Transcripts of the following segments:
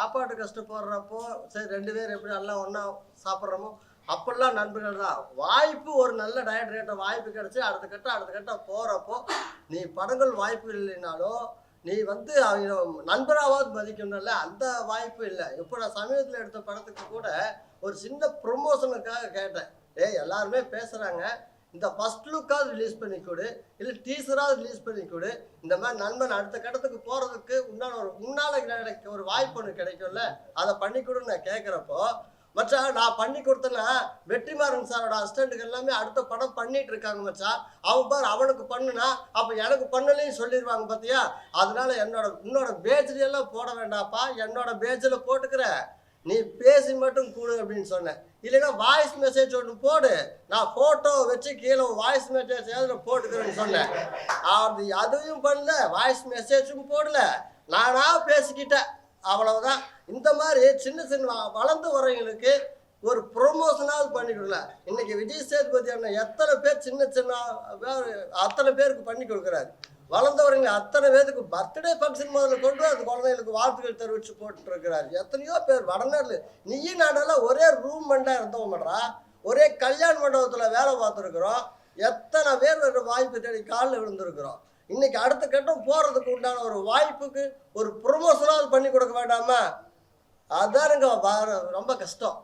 சாப்பாடு கஷ்டப்படுறப்போ சரி 2 பேர் எப்படி எல்லாம் ஒன்றா சாப்பிட்றோமோ அப்படிலாம் நண்பர்கள் தான். வாய்ப்பு ஒரு நல்ல டைரக்டர் வாய்ப்பு கிடைச்சி அடுத்த கட்டம் போகிறப்போ நீ படங்கள் வாய்ப்பு இல்லைனாலும் நீ வந்து அவங்க நண்பராவது மதிக்கணும்ல, அந்த வாய்ப்பு இல்லை. இப்போ நான் சமீபத்தில் எடுத்த படத்துக்கு கூட ஒரு சின்ன ப்ரொமோஷனுக்காக கேட்டேன். எல்லாருமே பேசுகிறாங்க, இந்த ஃபர்ஸ்ட் லுக்காவது ரிலீஸ் பண்ணி கொடு, இல்லை டீசராவது ரிலீஸ் பண்ணி கொடு, இந்த மாதிரி நண்பன் அடுத்த கட்டத்துக்கு போகிறதுக்கு முன்னால் எனக்கு ஒரு வாய்ப்பு ஒன்று கிடைக்கும்ல, அதை பண்ணி கொடுன்னு நான் கேட்குறப்போ மச்சா நான் பண்ணி கொடுத்தேன்னா வெற்றிமாறன் சாரோட அசிஸ்டண்ட்டுக்கு எல்லாமே அடுத்த படம் பண்ணிட்டு இருக்காங்க மச்சா. அவன் பார் அவனுக்கு பண்ணுனா அப்போ எனக்கு பண்ணலையும் சொல்லிடுவாங்க பார்த்தியா. அதனால உன்னோட பேஜ்லையெல்லாம் போட வேண்டாப்பா, என்னோட பேஜில் போட்டுக்கிற, நீ பேசி மட்டும் கூடு அப்படின்னு சொன்னேன். இல்லைன்னா வாய்ஸ் மெசேஜ் ஒன்று போடு, நான் ஃபோட்டோ வச்சு கீழே வாய்ஸ் மெசேஜ் அதில் போட்டுக்கிறேன்னு சொன்னேன். அதையும் பண்ணல, வாய்ஸ் மெசேஜும் போடல, நானா பேசிக்கிட்டேன், அவ்வளவுதான். இந்த மாதிரி சின்ன வளர்ந்து வரவங்களுக்கு ஒரு ப்ரொமோஷனாவது பண்ணிக்கொடுக்கல. இன்னைக்கு விஜய் சேதுபதி அண்ணன் எத்தனை பேர் சின்ன அத்தனை பேருக்கு பண்ணி கொடுக்குறாரு. வளர்ந்தவர்கள் அத்தனை பேருக்கு பர்த்டே ஃபங்க்ஷன் முதல்ல கொண்டு அந்த குழந்தைங்களுக்கு வாழ்த்துக்கள் தெரிவித்து போட்டுருக்கிறாரு. எத்தனையோ பேர் வடநாடு நீயும் நாடெல்லாம் ஒரே ரூம் மண்டாக இருந்தவங்கடா, ஒரே கல்யாண மண்டபத்தில் வேலை பார்த்துருக்குறோம். எத்தனை பேர் வாய்ப்பு தேடி காலில் விழுந்துருக்குறோம். இன்னைக்கு அடுத்த கட்டம் போகிறதுக்கு உண்டான ஒரு வாய்ப்புக்கு ஒரு ப்ரொமோஷனாவது பண்ணி கொடுக்க வேண்டாமா? அதானுங்க ரொம்ப கஷ்டம்.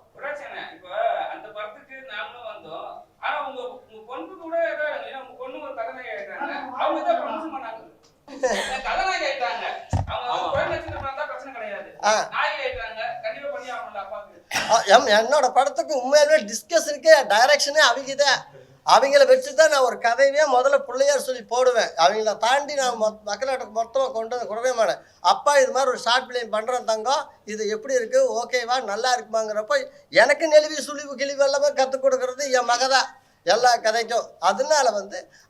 என்னோட படத்துக்கு உண்மையாலுமே டிஸ்கஷனுக்கே டைரக்ஷனே அவங்கதான். அவங்கள வச்சு தான் நான் ஒரு கதையே முதல்ல பிள்ளையார் சொல்லி போடுவேன். அவங்கள தாண்டி நான் மக்களாட்டுக்கு மொத்தமாக கொண்டு வந்து கொடுக்கவே மாட்டேன். அப்பா இது மாதிரி ஒரு ஷார்ட் ஃபிலிம் பண்ணுறேன் தங்கம், இது எப்படி இருக்குது, ஓகேவா, நல்லா இருக்குமாங்கிறப்ப எனக்கு நெளிவு சுழிவு கிழிவு எல்லாமே கற்றுக் கொடுக்கறது என் மகதான் எல்லா கதைக்கும். அதனால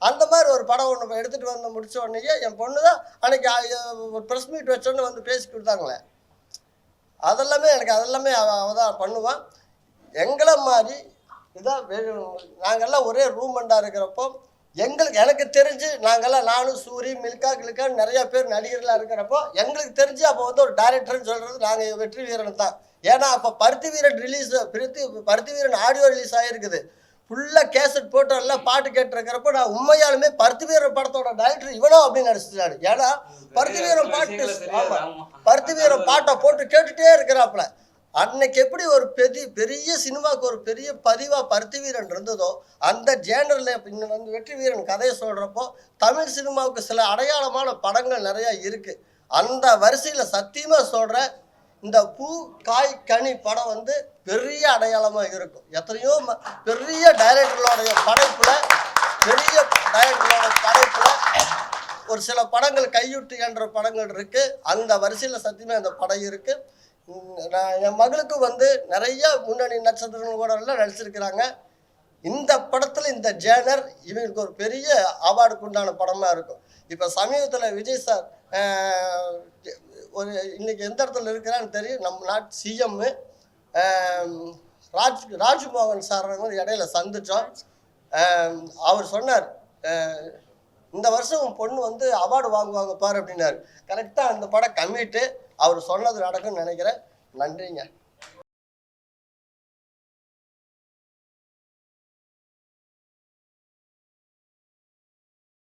அந்த மாதிரி ஒரு படம் ஒன்று எடுத்துகிட்டு வந்து முடிச்ச உடனேயே என் பொண்ணு தான் அன்றைக்கி ஒரு ப்ரெஸ் மீட் வச்சோன்னு வந்து பேசி கொடுத்தாங்களே. அதெல்லாமே அவள் தான் பண்ணுவான். எங்களை மாதிரி இதான் நாங்கள்லாம் ஒரே ரூமெண்டாக இருக்கிறப்போ எனக்கு தெரிஞ்சு நானும் சூரி மில்கா கில்கான்னு நிறையா பேர் நடிகர்களாக இருக்கிறப்போ எங்களுக்கு தெரிஞ்சு அப்போ ஒரு டைரக்டர்னு சொல்கிறது நாங்கள் வெற்றி வீரன் தான். ஏன்னா அப்போ பருத்தி வீரன் ஆடியோ ரிலீஸ் ஆகிருக்குது. ஃபுல்லாக கேசட் போட்டு எல்லாம் பாட்டு கேட்டுருக்கிறப்போ நான் உண்மையாலுமே பருத்தி வீரன் படத்தோட டைரக்டர் இவனோ அப்படின்னு நடிச்சிட்டாரு. ஏன்னா பருத்தி வீரன் பாட்டை போட்டு கேட்டுகிட்டே இருக்கிறாப்புல. அன்னைக்கு எப்படி ஒரு பெரிய சினிமாவுக்கு ஒரு பெரிய பதிவாக பருத்தி வீரன் இருந்ததோ அந்த ஜேனரில் வெற்றி வீரன் கதையை சொல்கிறப்போ தமிழ் சினிமாவுக்கு சில அடையாளமான படங்கள் நிறையா இருக்குது. அந்த வரிசையில் சத்தியமாக சொல்கிறேன், இந்த பூ காய் கனி படம் பெரிய அடையாளமாக இருக்கும். எத்தனையோ பெரிய டைரக்டர்களுடைய படைப்பில் ஒரு சில படங்கள் கையுட்டு என்ற படங்கள் இருக்குது. அந்த வரிசையில் சத்தியமாக அந்த படம் இருக்குது. என் மகளுக்கும் நிறைய முன்னணி நட்சத்திரங்கள் கூட எல்லாம் நடிச்சிருக்கிறாங்க. இந்த படத்தில் இந்த ஜேனர் இவங்களுக்கு ஒரு பெரிய அவார்டுக்கு உண்டான படமாக இருக்கும். இப்போ சமீபத்தில் விஜய் சார் ஒரு இன்னைக்கு எந்த இடத்துல இருக்கிறான்னு தெரியும், நம்ம நாட்டு சிஎம் ராஜ்மோகன் சார் இடையில சந்தித்தோம். அவர் சொன்னார், இந்த வருஷம் உன் பொண்ணு அவார்டு வாங்குவாங்க பாரு அப்படின்னாரு. கரெக்டாக அந்த படம் கம்மிட்டு அவர் சொன்னது நடக்கும்னு நினைக்கிறேன். நன்றிங்க.